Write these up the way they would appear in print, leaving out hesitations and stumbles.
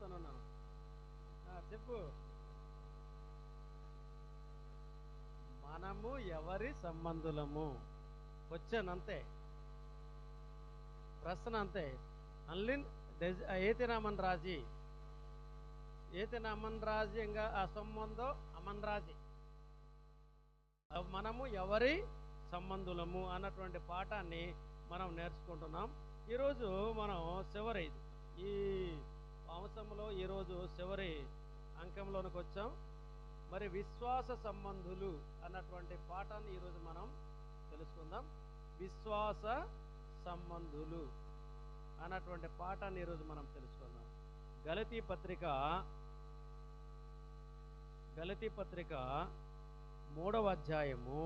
చూస్తానున్నాను. చెప్పు. మనము ఎవరి సంబంధులము? క్వశ్చన్ అంతే, ప్రశ్న అంతే. అన్లిన్ ఏతిన అమన్ రాజీ, ఏతిన అమన్ రాజీ ఇంకా ఆ సంబంధం అమన్ రాజీ. మనము ఎవరి సంబంధులము అన్నటువంటి పాఠాన్ని మనం నేర్చుకుంటున్నాం. ఈరోజు మనం చివరి ఈ అంశంలో ఈరోజు చివరి అంకంలోనికి వచ్చాం. మరి విశ్వాస సంబంధులు అన్నటువంటి పాఠాన్ని ఈరోజు మనం తెలుసుకుందాం. విశ్వాస సంబంధులు అన్నటువంటి పాఠాన్ని ఈరోజు మనం తెలుసుకుందాం. గలతీ పత్రిక 3వ అధ్యాయము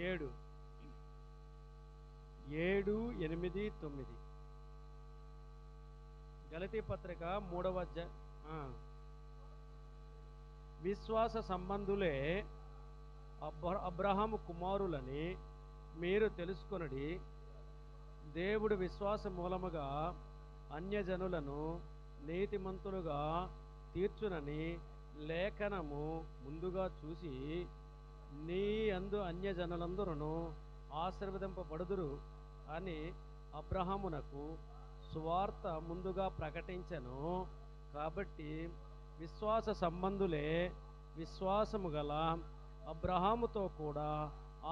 7, 8, 9. గలతీ పత్రిక 3వ అధ్యాయం. విశ్వాస సంబంధులే అబ్రహాము కుమారులని మీరు తెలుసుకొనుడి. దేవుడు విశ్వాస మూలముగా అన్యజనులను నీతిమంతులుగా తీర్చునని లేఖనము ముందుగా చూసి, నీ అందు అన్యజనులందరూ ఆశీర్వదింపబడుదురు అని అబ్రహామునకు సువార్త ముందుగా ప్రకటించెను. కాబట్టి విశ్వాస సంబంధులే విశ్వాసము గల అబ్రహాముతో కూడా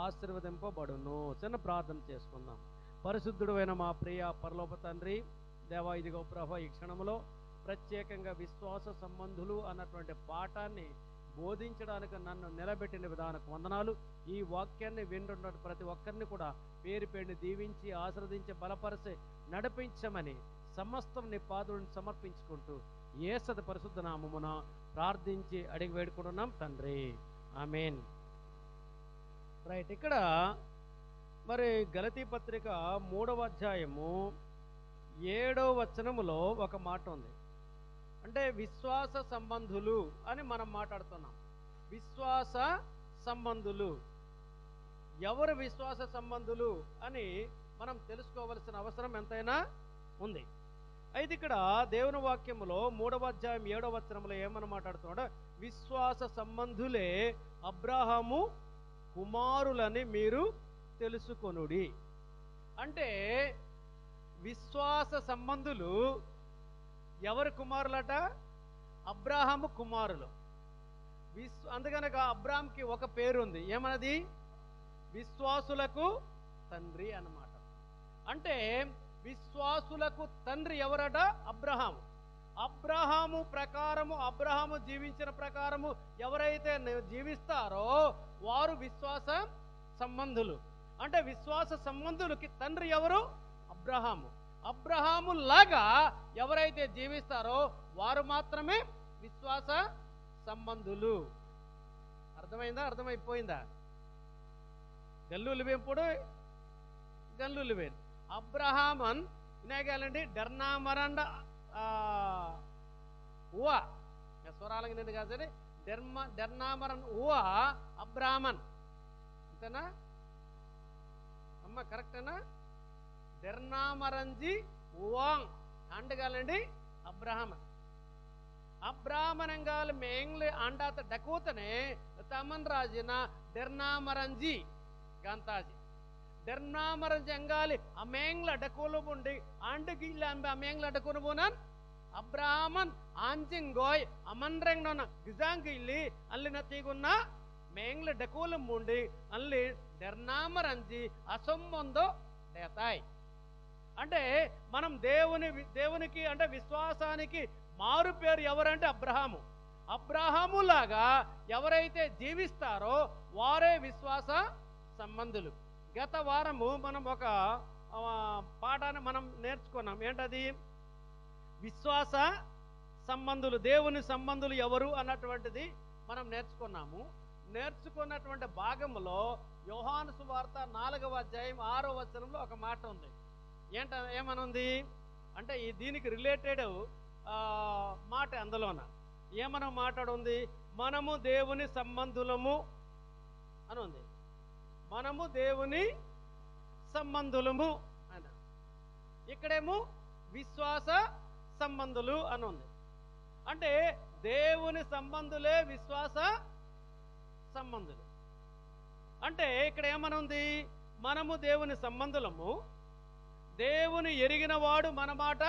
ఆశీర్వదింపబడును. చిన్న ప్రార్థన చేసుకుందాం. పరిశుద్ధుడైన మా ప్రియ పరలోక తండ్రి, దేవా, ఇదిగో ప్రభా, ఈ క్షణంలో ప్రత్యేకంగా విశ్వాస సంబంధులు అన్నటువంటి పాఠాన్ని బోధించడానికి నన్ను నిలబెట్టిన విధానకు వందనాలు. ఈ వాక్యాన్ని వింటున్న ప్రతి ఒక్కరిని కూడా పేరు పేరుని దీవించి ఆశీర్వదించి బలపరిచి నడిపించమని సమస్తం నీ పాదులను సమర్పించుకుంటూ యేసు పరిశుద్ధ నామమున ప్రార్థించి అడిగి వేడుకుంటున్నాం తండ్రి, ఆమేన్. రైట్. ఇక్కడ మరి గలతీ పత్రిక 3వ అధ్యాయము 7వ వచనములో ఒక మాట ఉంది. అంటే విశ్వాస సంబంధులు అని మనం మాట్లాడుతున్నాం. విశ్వాస సంబంధులు ఎవరు? విశ్వాస సంబంధులు అని మనం తెలుసుకోవలసిన అవసరం ఎంతైనా ఉంది. అయితే ఇక్కడ దేవుని వాక్యములో 3వ అధ్యాయం 7వ వచనంలో ఏమని మాట్లాడుతున్నాడు? విశ్వాస సంబంధులే అబ్రహాము కుమారులని మీరు తెలుసుకొనుడి. అంటే విశ్వాస సంబంధులు ఎవరి కుమారులట? అబ్రహాము కుమారులు. అందుకనక అబ్రహాంకి ఒక పేరు ఉంది. ఏమన్నది? విశ్వాసులకు తండ్రి అన్నమాట. అంటే విశ్వాసులకు తండ్రి ఎవరట? అబ్రహాము. అబ్రహాము ప్రకారము, అబ్రహాము జీవించిన ప్రకారము ఎవరైతే జీవిస్తారో వారు విశ్వాస సంబంధులు. అంటే విశ్వాస సంబంధులకి తండ్రి ఎవరు? అబ్రహాము. అబ్రహాము లాగా ఎవరైతే జీవిస్తారో వారు మాత్రమే విశ్వాస సంబంధులు. అర్థమైందా? అర్థమైపోయిందా? గల్లులు వేంపుడు గల్లులు వేన్ అబ్రహామన్ వినాయకాలండి డెర్నామరండ ఊవా స్వరాలకి నిండు కాదు డెర్నామరన్ ఊవా అబ్రాహ్మన్. అంతేనా అమ్మ? కరెక్టేనా? డెర్నామరంజి ఊవాంగ్ అండగాలండి అబ్రహామన్. అబ్రాహ్మణంగాలు మేంగ్లు అండాత డకూతనే తమన్ రాజిన డెర్నామరంజి గంతాజీ డెర్నామరంజి అంగాలి అమేంగ్ల డకూలు ఉండి అండుకి ఇలా అమేంగ్ల డకూను పోనాన్ అబ్రాహ్మన్ ఆంజింగోయ్ అమన్రెంగ్ గిజాంగి ఇల్లి అల్లిన తీగున్న మేంగ్ల డకూలు ఉండి అల్లి డెర్నామరంజి అసంబంధో డేతాయ్. అంటే మనం దేవునికి అంటే విశ్వాసానికి మారు పేరు ఎవరంటే అబ్రహాము. అబ్రహాములాగా ఎవరైతే జీవిస్తారో వారే విశ్వాస సంబంధులు. గత వారము మనం ఒక పాఠాన్ని మనం నేర్చుకున్నాం. ఏంటది? విశ్వాస సంబంధులు, దేవుని సంబంధులు ఎవరు అన్నటువంటిది మనం నేర్చుకున్నాము. నేర్చుకున్నటువంటి భాగంలో యోహాను సువార్త 4వ అధ్యాయం 6వ వచనంలో ఒక మాట ఉంది. ఏమనుంది అంటే దీనికి రిలేటెడ్ మాట అందులోన ఏమన్నా మాట్లాడుంది? మనము దేవుని సంబంధులము అని ఉంది. మనము దేవుని సంబంధులము అని. ఇక్కడేమో విశ్వాస సంబంధులు అని ఉంది. అంటే దేవుని సంబంధులే విశ్వాస సంబంధులు. అంటే ఇక్కడ ఏమని ఉంది? మనము దేవుని సంబంధులము, దేవుని ఎరిగిన వాడు మన మాట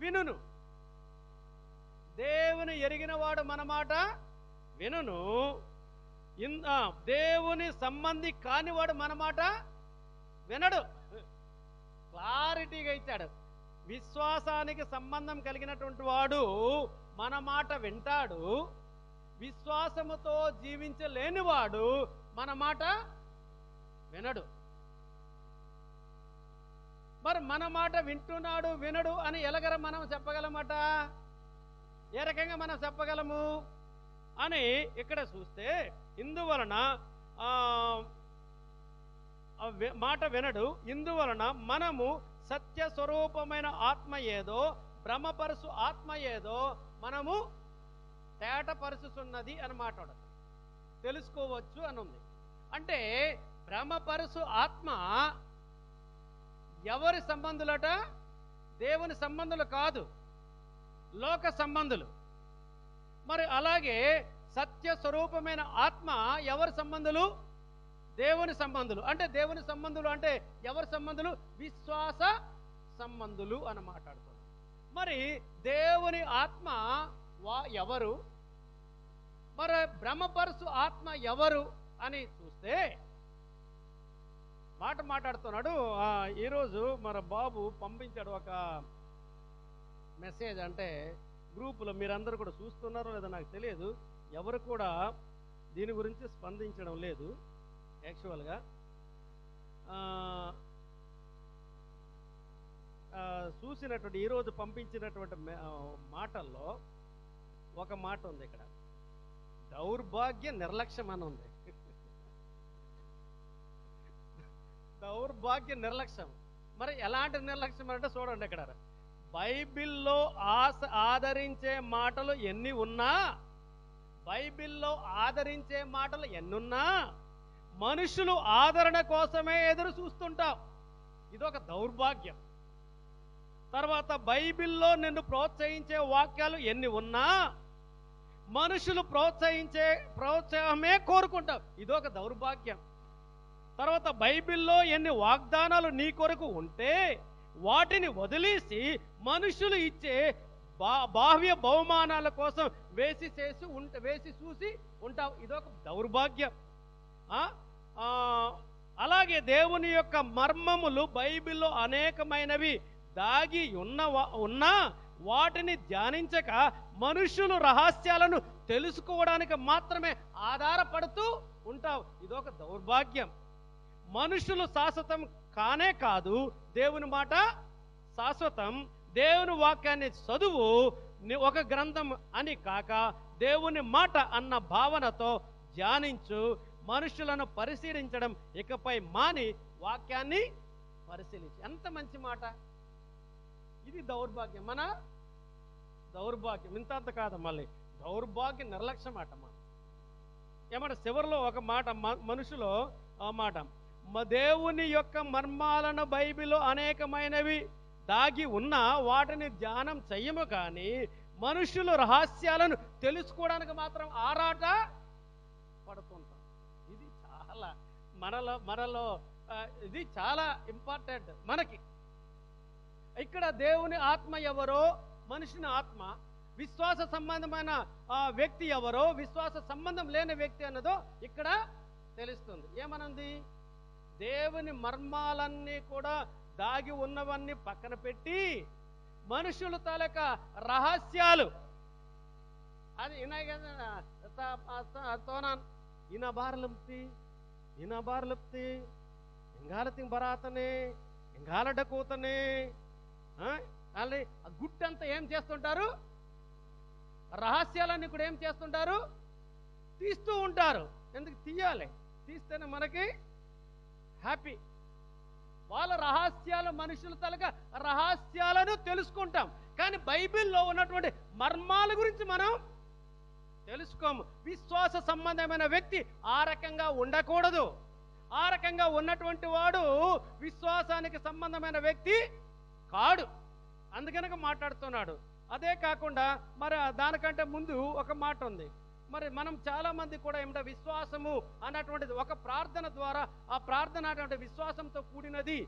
వినును. దేవుని ఎరిగిన వాడు మన మాట వినును. దేవుని సంబంధి కానివాడు మన మాట వినడు. క్లారిటీగా ఇచ్చాడు. విశ్వాసానికి సంబంధం కలిగినటువంటి వాడు మన మాట వింటాడు, విశ్వాసముతో జీవించలేనివాడు మన మాట వినడు. మరి మన మాట వింటున్నాడు వినడు అని ఎలాగర మనం చెప్పగలమట? ఏ రకంగా మనం చెప్పగలము అని ఇక్కడ చూస్తే, ఇందువలన మాట వినడు, ఇందువలన మనము సత్య స్వరూపమైన ఆత్మ ఏదో, భ్రమపరుసు ఆత్మ ఏదో మనము తేటపరుచుతున్నది అని మాట్లాడదు, తెలుసుకోవచ్చు అని ఉంది. అంటే భ్రమపరుసు ఆత్మ ఎవరి సంబంధులట? దేవుని సంబంధులు కాదు, లోక సంబంధులు. మరి అలాగే సత్య స్వరూపమైన ఆత్మ ఎవరి సంబంధులు? దేవుని సంబంధులు. అంటే దేవుని సంబంధులు అంటే ఎవరి సంబంధులు? విశ్వాస సంబంధులు అని మాట్లాడుతుంది. మరి దేవుని ఆత్మ ఎవరు? మరి భ్రమపరుసు ఆత్మ ఎవరు అని చూస్తే మాట్లాడుతున్నాడు. ఈరోజు మన బాబు పంపించాడు ఒక మెసేజ్. అంటే గ్రూపులో మీరందరూ కూడా చూస్తున్నారో లేదో నాకు తెలియదు, ఎవరు కూడా దీని గురించి స్పందించడం లేదు. యాక్చువల్గా చూసినటువంటి ఈరోజు పంపించినటువంటి మాటల్లో ఒక మాట ఉంది ఇక్కడ, దౌర్భాగ్య నిర్లక్ష్యం అని ఉంది. దౌర్భాగ్య నిర్లక్ష్యం. మరి ఎలాంటి నిర్లక్ష్యం అంటే చూడండి, ఇక్కడ బైబిల్లో ఆదరించే మాటలు ఎన్ని ఉన్నా, బైబిల్లో ఆదరించే మాటలు ఎన్నున్నా మనుషులు ఆదరణ కోసమే ఎదురు చూస్తుంటాం. ఇదొక దౌర్భాగ్యం. తర్వాత బైబిల్లో నిన్ను ప్రోత్సహించే వాక్యాలు ఎన్ని ఉన్నా మనుషులు ప్రోత్సాహమే కోరుకుంటాం. ఇదొక దౌర్భాగ్యం. తర్వాత బైబిల్లో ఎన్ని వాగ్దానాలు నీ కొరకు ఉంటే వాటిని వదిలేసి మనుషులు ఇచ్చే బాహ్య బహుమానాల కోసం వేసి చూసి ఉంటావు. ఇదొక దౌర్భాగ్యం. అలాగే దేవుని యొక్క మర్మములు బైబిల్లో అనేకమైనవి దాగి ఉన్నా వాటిని ధ్యానించక మనుషులు రహస్యాలను తెలుసుకోవడానికి మాత్రమే ఆధారపడుతూ ఉంటావు. ఇదొక దౌర్భాగ్యం. మనుషులు శాశ్వతం కానే కాదు, దేవుని మాట శాశ్వతం. దేవుని వాక్యాన్ని చదువు ఒక గ్రంథం అని కాక దేవుని మాట అన్న భావనతో ధ్యానించు. మనుషులను పరిశీలించడం ఇకపై మాని వాక్యాన్ని పరిశీలించు. ఎంత మంచి మాట! ఇది దౌర్భాగ్యం. మన దౌర్భాగ్యం ఇంతంత కాదు, మళ్ళీ దౌర్భాగ్య నిర్లక్ష్యం మాట. ఏమంటే చివరిలో ఒక మాట మనుషులో ఆ మాట, దేవుని యొక్క మర్మాలను బైబిల్లో అనేకమైనవి దాగి ఉన్నా వాటిని ధ్యానం చెయ్యము, కానీ మనుషులు రహస్యాలను తెలుసుకోవడానికి మాత్రం ఆరాట పడుతుంటాం. ఇది చాలా మనలో ఇది చాలా ఇంపార్టెంట్ మనకి. ఇక్కడ దేవుని ఆత్మ ఎవరో, మనుషుని ఆత్మ, విశ్వాస సంబంధమైన వ్యక్తి ఎవరో, విశ్వాస సంబంధం లేని వ్యక్తి అన్నదో ఇక్కడ తెలుస్తుంది. ఏమనుంది? దేవుని మర్మాలన్నీ కూడా దాగి ఉన్నవన్నీ పక్కన పెట్టి మనుషుల తాలూక రహస్యాలు అది ఇనబార్లప్తి ఇంగాలతి బరాతనే ఇంగాలడ్డ కూతనే అల్లి ఆ గుట్టంతా ఏం చేస్తుంటారు? రహస్యాలన్నీ కూడా ఏం చేస్తుంటారు? తీస్తూ ఉంటారు. ఎందుకు తీయాలి? తీస్తేనే మనకి హ్యాపీ. వాళ్ళ రహస్యాలు, మనుషుల తలక రహస్యాలను తెలుసుకుంటాం, కానీ బైబిల్లో ఉన్నటువంటి మర్మాల గురించి మనం తెలుసుకోము. విశ్వాస సంబంధమైన వ్యక్తి ఆ రకంగా ఉండకూడదు. ఆ రకంగా ఉన్నటువంటి వాడు విశ్వాసానికి సంబంధమైన వ్యక్తి కాడు. అందుకనక మాట్లాడుతున్నాడు. అదే కాకుండా మరి దానికంటే ముందు ఒక మాట ఉంది. మరి మనం చాలా మంది కూడా ఏమిటో విశ్వాసము అన్నటువంటిది ఒక ప్రార్థన ద్వారా, ఆ ప్రార్థన అటువంటి విశ్వాసంతో కూడినది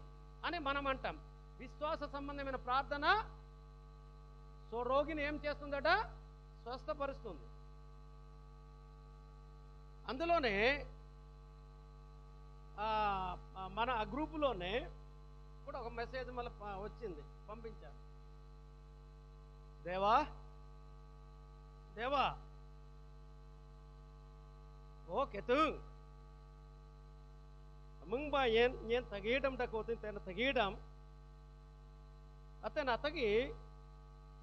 అని మనం అంటాం. విశ్వాస సంబంధమైన ప్రార్థన సో రోగిని ఏం చేస్తుందట? స్వస్థపరుస్తుంది. అందులోనే మన ఆ గ్రూపులోనే కూడా ఒక మెసేజ్ మళ్ళీ వచ్చింది, పంపించారు. దేవా దేవా ఓ కెtung mung ba yen tagidam da kotin ten tagidam అతను అతగి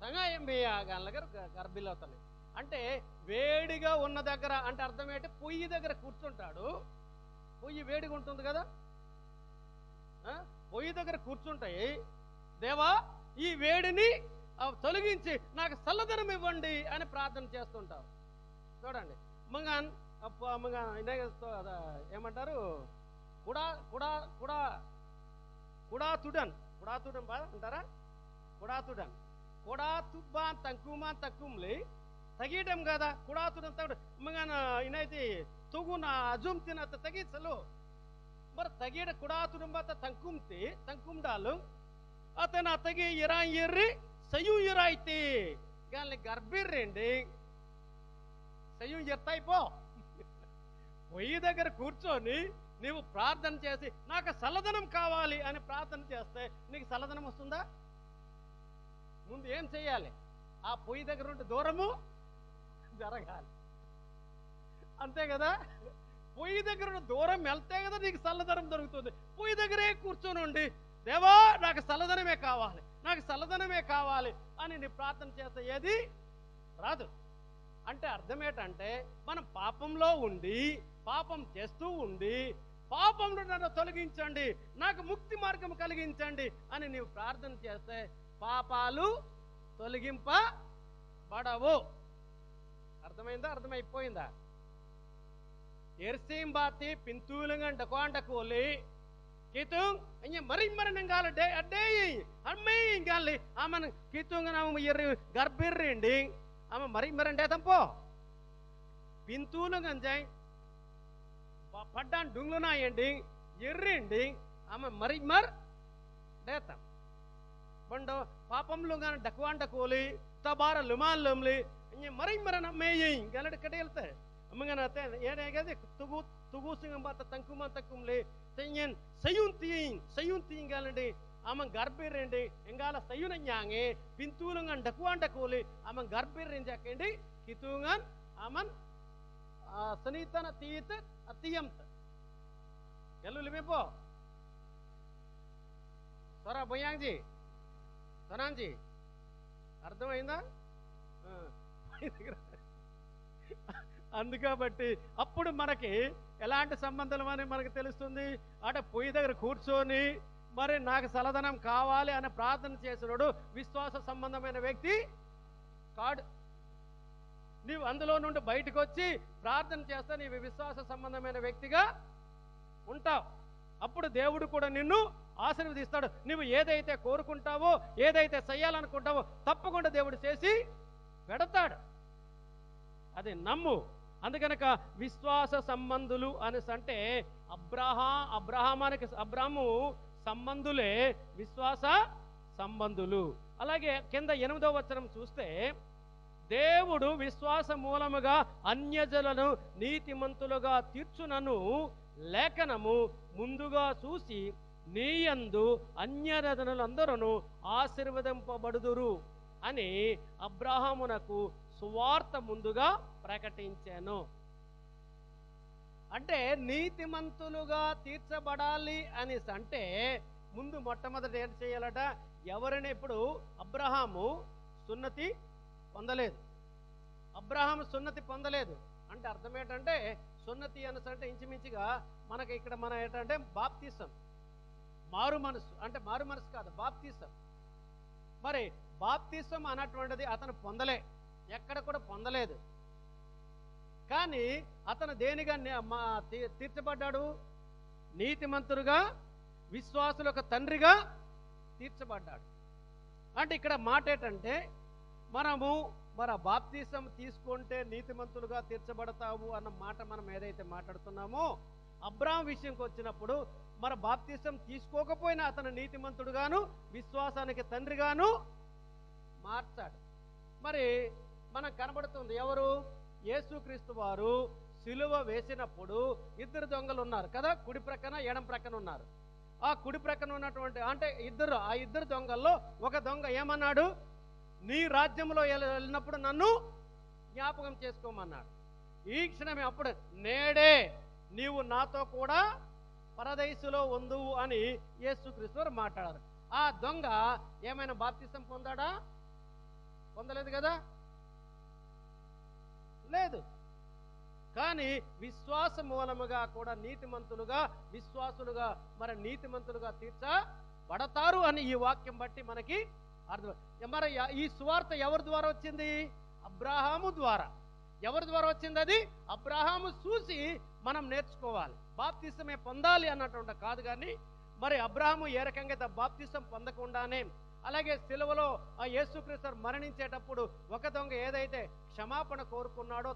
సంగాయం వేయగలగరు గర్భిలు అతను. అంటే వేడిగా ఉన్న దగ్గర, అంటే అర్థం ఏంటి? పొయ్యి దగ్గర కూర్చుంటాడు. పొయ్యి వేడిగా ఉంటుంది కదా, పొయ్యి దగ్గర కూర్చుంటాయి. దేవా ఈ వేడిని తొలగించి నాకు చల్లదనం ఇవ్వండి అని ప్రార్థన చేస్తుంటారు. చూడండి, మంగాన్ ఏమంటారు? కుడా కుడా కుడా కుడాతుడన్ కుడాతుడన్ బా అంటారా? కుడాతుడన్ కుడాతుబాన్ తక్కువమాన్ తక్కువలే తగీయడం కదా. కుడాతుడన్ తగ్గ మంగాన ఇనైతే ತುಗುನ ಅಜುಮ್ತಿನ ತಗಿಸಲು ಬರ ತಗಿಡ ಕುಡಾತುಡುಂಬತ ತಂಕುಮ್ತಿ ತಂಕುಮ್ಡಾಲು ಅತನ ತಗಿ ಇರಾನ್ ಇರ್ರಿ ಸಯು ಇರಾಯ್ತಿ గాని గర్భిర్రండి సయ్యం ఎత్తాయిపో. పొయ్యి దగ్గర కూర్చొని నీవు ప్రార్థన చేసి నాకు చల్లదనం కావాలి అని ప్రార్థన చేస్తే నీకు చల్లదనం వస్తుందా? ముందు ఏం చెయ్యాలి? ఆ పొయ్యి దగ్గర ఉంటే దూరము జరగాలి, అంతే కదా. పొయ్యి దగ్గర దూరం వెళ్తే కదా నీకు చల్లదనం దొరుకుతుంది. పొయ్యి దగ్గరే కూర్చొని ఉండి దేవా నాకు చల్లదనమే కావాలి, నాకు చల్లదనమే కావాలి అని నీ ప్రార్థన చేస్తే ఏది రాదు. అంటే అర్థం ఏంటంటే మనం పాపంలో ఉండి పాపం చేస్తూ ఉండి పాపంలో నన్ను తొలగించండి, నాకు ముక్తి మార్గం కలిగించండి అని నీవు ప్రార్థన చేస్తే పాపాలు తొలగింపబడవు. అర్థమైందా? అర్థమైపోయిందా? ఎర్సీం బాతి పింతూలంగం డకోండకోలి kitung anya mari nanggal ade amme ngali aman kitung na yeri garbir rending ama mari merende tampo pintulang anjay paddan dungluna ending yerrending ama mari mar detam bando papamlo ngana dakwanda koli tabara lumalumli anya mari marana meyin galad kadelte amangana te yene gade tugu singam bata tangkuma takumle tenyen sayun galande amang garbir rende engala sayuna nyange pintulungan dakwanda koli amang garbir renjakendi kitungan aman sanitana tiit atiyamta elu limepo sora boyangji sonanji అర్థమైందా? అందుకబట్టి అప్పుడు మనకి ఎలాంటి సంబంధం అని మనకు తెలుస్తుంది. అంటే పొయ్యి దగ్గర కూర్చొని మరి నాకు చల్లదనం కావాలి అని ప్రార్థన చేసినోడు విశ్వాస సంబంధమైన వ్యక్తి కాడు. నీవు అందులో నుండి బయటకు వచ్చి ప్రార్థన చేస్తే నీవు విశ్వాస సంబంధమైన వ్యక్తిగా ఉంటావు. అప్పుడు దేవుడు కూడా నిన్ను ఆశీర్వదిస్తాడు. నువ్వు ఏదైతే కోరుకుంటావో ఏదైతే చేయాలనుకుంటావో తప్పకుండా దేవుడు చేసి పెడతాడు. అది నమ్ము. అందుకనక విశ్వాస సంబంధులు అనేసి అంటే అబ్రహాము సంబంధులే విశ్వాస సంబంధులు. అలాగే కింద 8వ వచనం చూస్తే దేవుడు విశ్వాస మూలముగా అన్యజనులను నీతిమంతులుగా తీర్చునను లేఖనము ముందుగా చూసి నీయందు అన్యజనులందరూ ఆశీర్వదింపబడుదురు అని అబ్రహామునకు సువార్త ముందుగా ప్రకటించాను. అంటే నీతిమంతులుగా తీర్చబడాలి అనేసి అంటే ముందు మొట్టమొదటి ఏం చేయాలట? ఎవరైనా ఇప్పుడు అబ్రహాము సున్నతి పొందలేదు. అబ్రహాము సున్నతి పొందలేదు అంటే అర్థం ఏంటంటే సున్నతి అనేసి అంటే ఇంచుమించుగా మనకి ఇక్కడ మన ఏంటంటే బాప్తిసం, మారు మనసు. అంటే మారు మనసు కాదు, బాప్తిసం. మరి బాప్తిసం అన్నటువంటిది అతను పొందలే, ఎక్కడ కూడా పొందలేదు. కానీ అతను దేనిగా తీర్చబడ్డాడు? నీతిమంతుడుగా విశ్వాసులకు తండ్రిగా తీర్చబడ్డాడు. అంటే ఇక్కడ మాట ఏంటంటే మనము మన బాప్తిసం తీసుకుంటే నీతిమంతులుగా తీర్చబడతావు అన్న మాట మనం ఏదైతే మాట్లాడుతున్నామో, అబ్రాహాం విషయంకి వచ్చినప్పుడు మన బాప్తిసం తీసుకోకపోయినా అతను నీతిమంతుడుగాను విశ్వాసానికి తండ్రిగాను మార్చాడు. మరి మనకు కనబడుతుంది ఎవరు? యేసుక్రీస్తు వారు సిలువ వేసినప్పుడు ఇద్దరు దొంగలు ఉన్నారు కదా, కుడి ప్రక్కన ఎడం ప్రక్కన ఉన్నారు. ఆ కుడి ప్రక్కన ఉన్నటువంటి అంటే ఆ ఇద్దరు దొంగల్లో ఒక దొంగ ఏమన్నాడు? నీ రాజ్యంలో వెళ్ళినప్పుడు నన్ను జ్ఞాపకం చేసుకోమన్నాడు. ఈ క్షణమే అప్పుడు నేడే నీవు నాతో కూడా పరదైసులో ఉందువు అని యేసుక్రీస్తు వారు మాట్లాడారు. ఆ దొంగ ఏమైనా బాప్తిసం పొందాడా? పొందలేదు కదా, లేదు. కానీ విశ్వాస మూలముగా కూడా నీతిమంతులుగా విశ్వాసులుగా మరి నీతిమంతులుగా తీర్చబడతారు అని ఈ వాక్యం బట్టి మనకి అర్థం. మరి ఈ సువార్త ఎవరి ద్వారా వచ్చింది? అబ్రాహాము ద్వారా. ఎవరి ద్వారా వచ్చింది? అది అబ్రాహాము చూసి మనం నేర్చుకోవాలి. బాప్తిసమే పొందాలి అన్నటువంటి కాదు, కానీ మరి అబ్రాహాము ఏ రకంగా బాప్తిసం పొందకుండానే, అలాగే సిలువలో ఆ యేసుక్రీస్తు మరణించేటప్పుడు ఒక దొంగ ఏదైతే క్షమాపణ కోరుకున్నాడో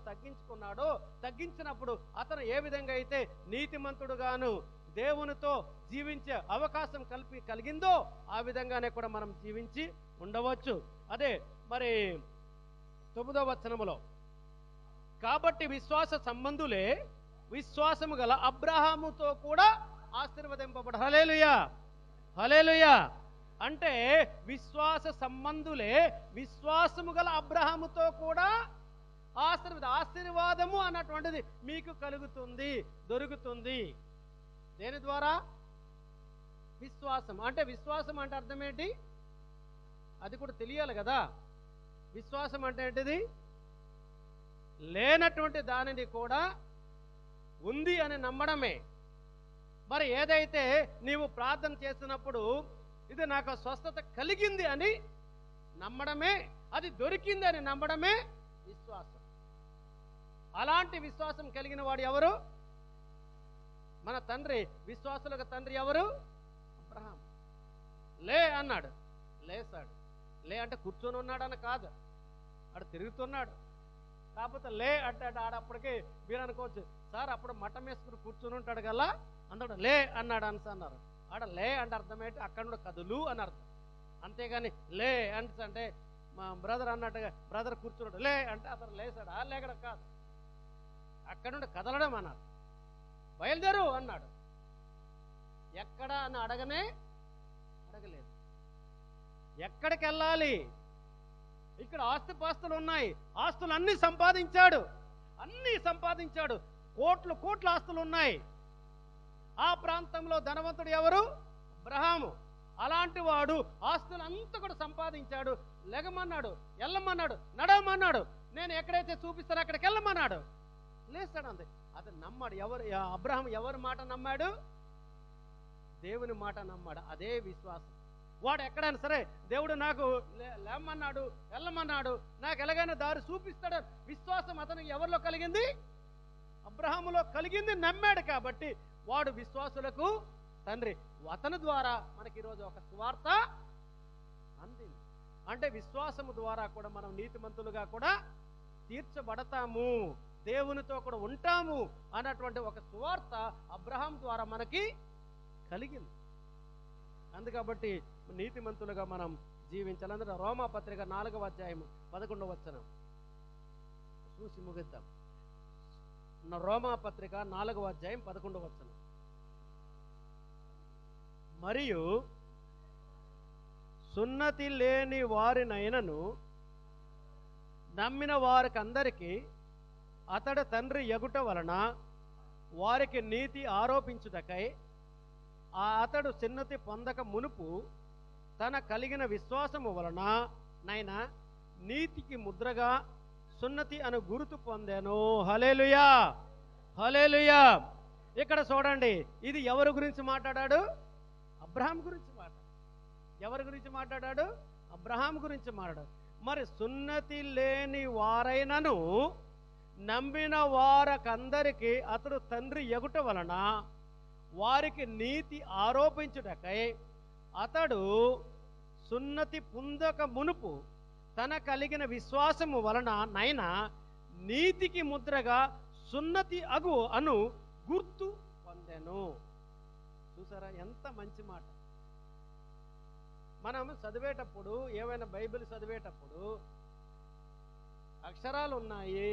తగ్గించినప్పుడు అతను ఏ విధంగా అయితే నీతిమంతుడుగాను దేవునితో జీవించే అవకాశం కలిగిందో ఆ విధంగానే కూడా మనం జీవించి ఉండవచ్చు. అదే మరి 9వ వచనములో, కాబట్టి విశ్వాస సంబంధులే విశ్వాసము గల అబ్రాహాముతో కూడా ఆశీర్వదింపబడు. హల్లెలూయా, హల్లెలూయా. అంటే విశ్వాస సంబంధులే విశ్వాసము గల అబ్రాహాముతో కూడా ఆశీర్వాదము అన్నటువంటిది మీకు కలుగుతుంది, దొరుకుతుంది. దేని ద్వారా? విశ్వాసం. అంటే విశ్వాసం అంటే అర్థం ఏంటి? అది కూడా తెలియాలి కదా. విశ్వాసం అంటే ఏంటిది? లేనటువంటి దానిని కూడా ఉంది అని నమ్మడమే. మరి ఏదైతే నీవు ప్రార్థన చేసినప్పుడు ఇది నాకు స్వస్థత కలిగింది అని నమ్మడమే, అది దొరికింది అని నమ్మడమే విశ్వాసం. అలాంటి విశ్వాసం కలిగిన వాడు ఎవరు? మన తండ్రి. విశ్వాసులకు తండ్రి ఎవరు? అబ్రహాం. లే అన్నాడు, లేసాడు. లే అంటే కూర్చొని ఉన్నాడని కాదు, ఆడు తిరుగుతున్నాడు. కాకపోతే లే అంటే ఆడప్పటికి మీరు అనుకోవచ్చు, సార్ అప్పుడు మఠం వేసుకుని కూర్చొని ఉంటాడు కదా అందడు లే అన్నాడు అన్నారు. ఆడ లే అంటే అర్థం ఏంటి? అక్కడ నుండి కదులు అని అర్థం. అంతేగాని లే అంటే మా బ్రదర్ అన్నట్టుగా బ్రదర్ కూర్చున్నాడు లే అంటే అతను లేసాడా? లేకడం కాదు, అక్కడ నుండి కదలడం అన్నారు. బయలుదేరు అన్నాడు. ఎక్కడ అని అడగలేదు. ఎక్కడికి వెళ్ళాలి? ఇక్కడ ఆస్తిపాస్తులు ఉన్నాయి, ఆస్తులు అన్ని సంపాదించాడు. కోట్ల ఆస్తులు ఉన్నాయి. ఆ ప్రాంతంలో ధనవంతుడు ఎవరు? అబ్రహాము. అలాంటి వాడు ఆస్తులంతా కూడా సంపాదించాడు. లెగమన్నాడు, వెళ్ళమన్నాడు, నడవమన్నాడు. నేను ఎక్కడైతే చూపిస్తానో అక్కడికి వెళ్ళమన్నాడు. లేస్తాడు అంతే. అతను నమ్మాడు. అబ్రహాం ఎవరి మాట నమ్మాడు? దేవుని మాట నమ్మాడు. అదే విశ్వాసం. వాడు ఎక్కడైనా సరే దేవుడు నాకు లేమన్నాడు, వెళ్ళమన్నాడు, నాకు ఎలాగైనా దారి చూపిస్తాడు. విశ్వాసం అతనికి ఎవరిలో కలిగింది? అబ్రహాములో కలిగింది. నమ్మాడు కాబట్టి వాడు విశ్వాసులకు తండ్రి. అతని ద్వారా మనకి ఈరోజు ఒక సువార్త అందింది. అంటే విశ్వాసము ద్వారా కూడా మనం నీతిమంతులుగా కూడా తీర్చబడతాము, దేవునితో కూడా ఉంటాము అన్నటువంటి ఒక సువార్త అబ్రహాం ద్వారా మనకి కలిగింది. అందుకబట్టి నీతిమంతులుగా మనం జీవించాలి. అందులో రోమాపత్రిక 4వ అధ్యాయం 11వ వచనం చూసి ముగిద్దాం. రోమాపత్రిక 4వ అధ్యాయం 11వ వచనం. మరియు సున్నతి లేని వారినైనను నమ్మిన వారికందరికీ అతడు తండ్రి యగుట వలన వారికి నీతి ఆరోపించుటకై అతడు సున్నతి పొందక మునుపు తన కలిగిన విశ్వాసము వలన నైనా నీతికి ముద్రగా సున్నతి అను గుర్తు పొందాను. హల్లెలూయా, హల్లెలూయా. ఇక్కడ చూడండి, ఇది ఎవరి గురించి మాట్లాడాడు? అబ్రహాం గురించి మాట్లాడు. ఎవరి గురించి మాట్లాడాడు? అబ్రహాం గురించి మాట్లాడాడు. మరి సున్నతి లేని వారైనను నమ్మిన వారికందరికీ అతడు తండ్రి ఎగుట వలన వారికి నీతి ఆరోపించుటకై అతడు సున్నతి పొందక మునుపు తన కలిగిన విశ్వాసము వలన నైనా నీతికి ముద్రగా సున్నతి అను గుర్తు పొందెను. చూసారా ఎంత మంచి మాట. మనం చదివేటప్పుడు, ఏవైనా బైబిల్ చదివేటప్పుడు అక్షరాలు ఉన్నాయి,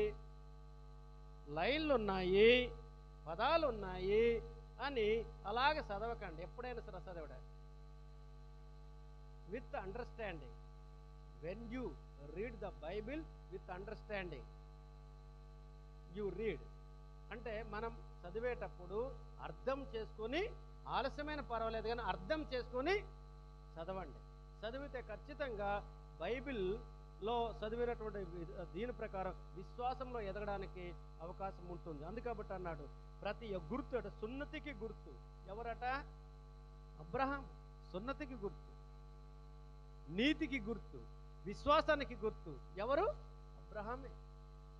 లైన్లు ఉన్నాయి, పదాలు ఉన్నాయి అని అలాగ చదవకండి. ఎప్పుడైనా సరే చదవడం with understanding. When you read the Bible with understanding you read అంటే మనం చదివేటప్పుడు అర్థం చేసుకొని, ఆలస్యమైన పర్వాలేదు కానీ అర్థం చేసుకొని చదవండి. చదివితే ఖచ్చితంగా బైబిల్లో చదివినటువంటి దీని ప్రకారం విశ్వాసంలో ఎదగడానికి అవకాశం ఉంటుంది. అందుకబట్టి అన్నాడు ప్రతి గుర్తు అట, సున్నతికి గుర్తు ఎవరట? అబ్రహాం. సున్నతికి గుర్తు, నీతికి గుర్తు, విశ్వాసానికి గుర్తు ఎవరు? అబ్రహామే.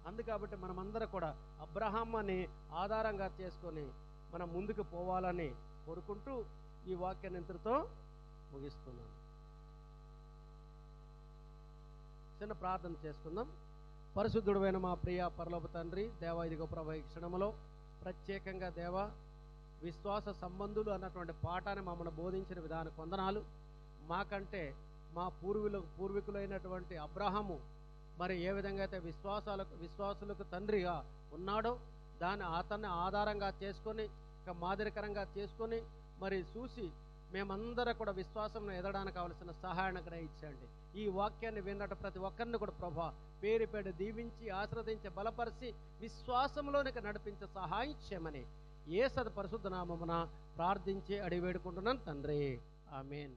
అందుకబట్టి మనమందరం కూడా అబ్రహాంని ఆధారంగా చేసుకొని మనం ముందుకు పోవాలని కోరుకుంటూ ఈ వాక్యాన్ని ఇంతటితో ముగిస్తున్నాను. చిన్న ప్రార్థన చేసుకుందాం. పరిశుద్ధుడైన మా ప్రియ పరలోక తండ్రి, దేవా, ఇదిగో ప్రభు, ఈ క్షణంలో ప్రత్యేకంగా దేవా విశ్వాస సంబంధులు అన్నటువంటి పాఠాన్ని మమ్మల్ని బోధించిన విధానం వందనాలు. మాకంటే మా పూర్వీకులైనటువంటి అబ్రహాము మరి ఏ విధంగా అయితే విశ్వాసులకు తండ్రిగా ఉన్నాడో దాన్ని అతన్ని ఆధారంగా చేసుకొని, మాదిరికరంగా చేసుకొని మరి చూసి మేమందరం కూడా విశ్వాసంలో ఎదగడానికి కావలసిన సహాయాన్ని గ్రహించండి. ఈ వాక్యాన్ని విన్నట్టు ప్రతి ఒక్కరిని కూడా ప్రభా పేరు పేరు దీవించి ఆశీర్వదించి బలపరిచి విశ్వాసంలోనికి నడిపించే సహాయం చేయమని యేసు పరిశుద్ధ నామమున ప్రార్థించి అడిగి వేడుకుంటున్నాను తండ్రి. ఆమేన్.